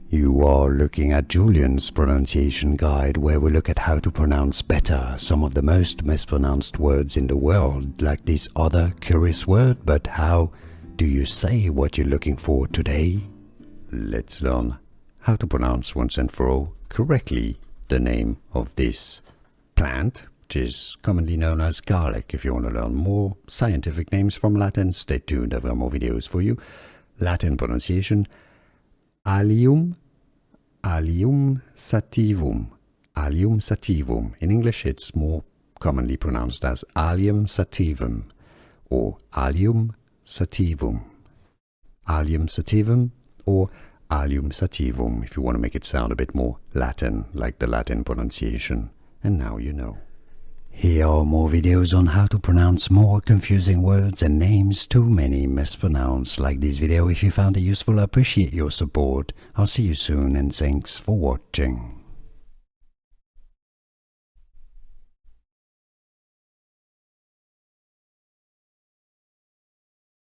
You are looking at Julian's pronunciation guide, where we look at how to pronounce better some of the most mispronounced words in the world, like this other curious word. But how do you say what you're looking for today? Let's learn how to pronounce once and for all correctly the name of this plant, which is commonly known as garlic. If you want to learn more scientific names from Latin, stay tuned. I've got more videos for you. Latin pronunciation: Allium Sativum. Allium Sativum. In English, it's more commonly pronounced as Allium Sativum or Allium Sativum. Allium Sativum or Allium Sativum, if you want to make it sound a bit more Latin, like the Latin pronunciation. And now you know. Here are more videos on how to pronounce more confusing words and names too many mispronounced. Like this video if you found it useful. I appreciate your support. I'll see you soon, and thanks for watching.